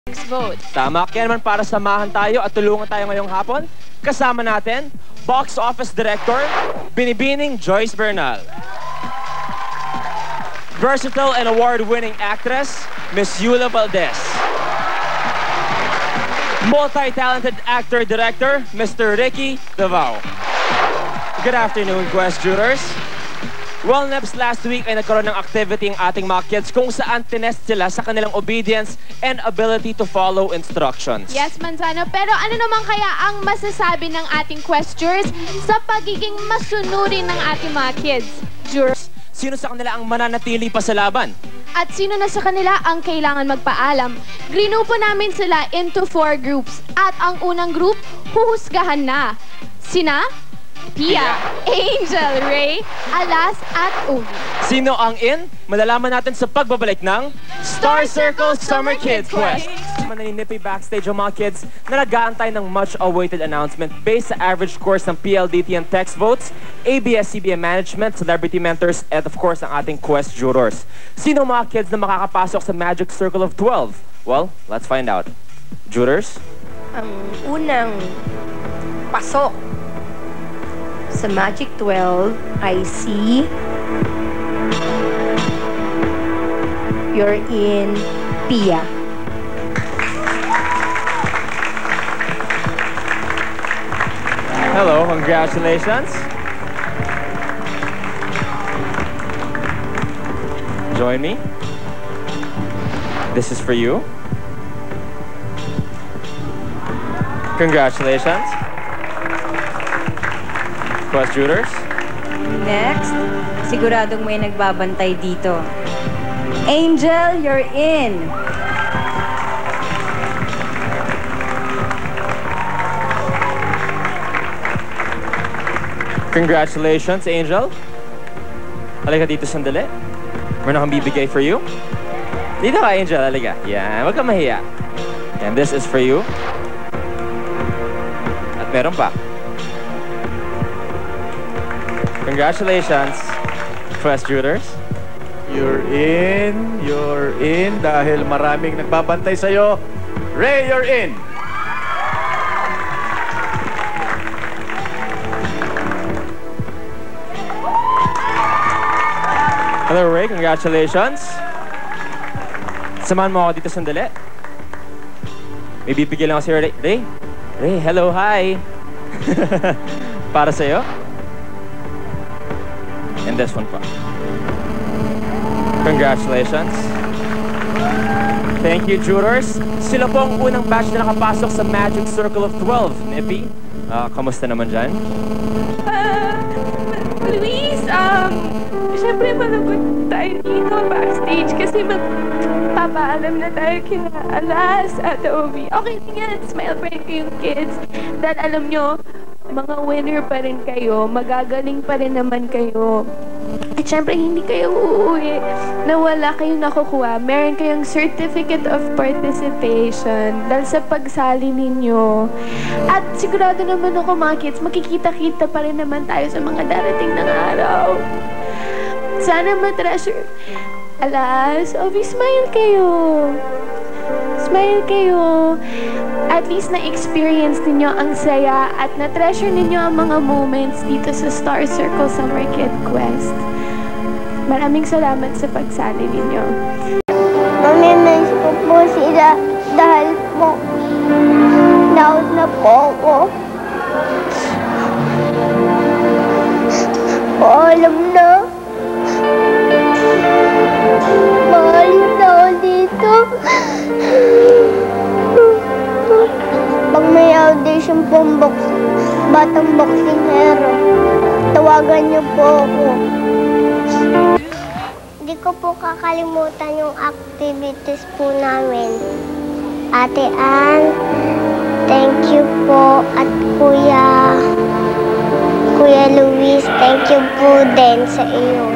Vote. Tama, kaya naman para samahan tayo at tulungan tayo ngayong hapon, kasama natin, Box Office Director, Binibining Joyce Bernal. Versatile and award-winning actress, Miss Yula Valdez. Multi-talented actor-director, Mr. Ricky Davao. Good afternoon, Quest Jurors. Well, Nebs, last week ay nagkaroon ng activity ang ating mga kids kung saan tinest sila sa kanilang obedience and ability to follow instructions. Yes, Manzano. Pero ano naman kaya ang masasabi ng ating questers sa pagiging masunurin ng ating mga kids? Jurors. Sino sa kanila ang mananatili pa sa laban? At sino na sa kanila ang kailangan magpaalam? Grinupo namin sila into 4 groups. At ang unang group, huhusgahan na. Sina? Pia, Angel, Ray, Alas, at Ovi. Sino ang in? Malalaman natin sa pagbabalik ng Star Circle Summer Kids Quest. Mananinipi backstage ang mga kids na nag-aantay ng much-awaited announcement based sa average scores ng PLDT and text votes, ABS-CBN Management, Celebrity Mentors, at of course ang ating Quest Jurors. Sino ang mga kids na makakapasok sa Magic Circle of 12? Well, let's find out. Jurors? Ang unang pasok sa Magic 12, I see you're in Pia. Hello, congratulations. Join me. This is for you. Congratulations. Quest Jurors. Next, siguradong may nagbabantay dito. Angel, you're in. Congratulations, Angel. Halika dito sandali. Meron akong bibigay for you. Dito ka, Angel. Halika. Yan. Huwag kang mahiya. And this is for you. At meron pa. Congratulations, Quest Jurors. You're in dahil maraming nagbabantay sa'yo. Ray, you're in. Hello, Ray. Congratulations. Samahan mo ako dito sandali. May bibigyan lang ako si Ray. Ray, hello, hi. Para sa'yo. And this one pa. Congratulations. Thank you, jurors. Sila po ang unang batch na nakapasok sa Magic Circle of 12. Nippy, kamusta naman dyan? Luis, syempre malungkot tayo dito backstage kasi magpapaalam na tayo kina Alas at Ovi. Okay lang yan, smile pa rin kayong kids. Dahil alam nyo, mga winner pa rin kayo, magagaling pa rin naman kayo. At syempre, hindi kayo uuwi na wala kayong nakukuha. Meron kayong certificate of participation dahil sa pagsali ninyo. At sigurado naman ako mga kids, makikita-kita pa rin naman tayo sa mga darating ng araw. Sana ma-treasure. Alas, Ovi, smile kayo. Smile kayo. At least na-experience ninyo ang saya at na-treasure ninyo ang mga moments dito sa Star Circle Summer Kid Quest. Maraming salamat sa pagsali ninyo. Mamimiss ko po sila dahil po naud na po ako. Alam na. Maalis na ako dito. Pag may audition po batang boxing hero, tawagan niyo po ako. Hindi ko po kakalimutan yung activities po namin. Ate Ann, thank you po. At Kuya Luis, thank you po din sa iyo.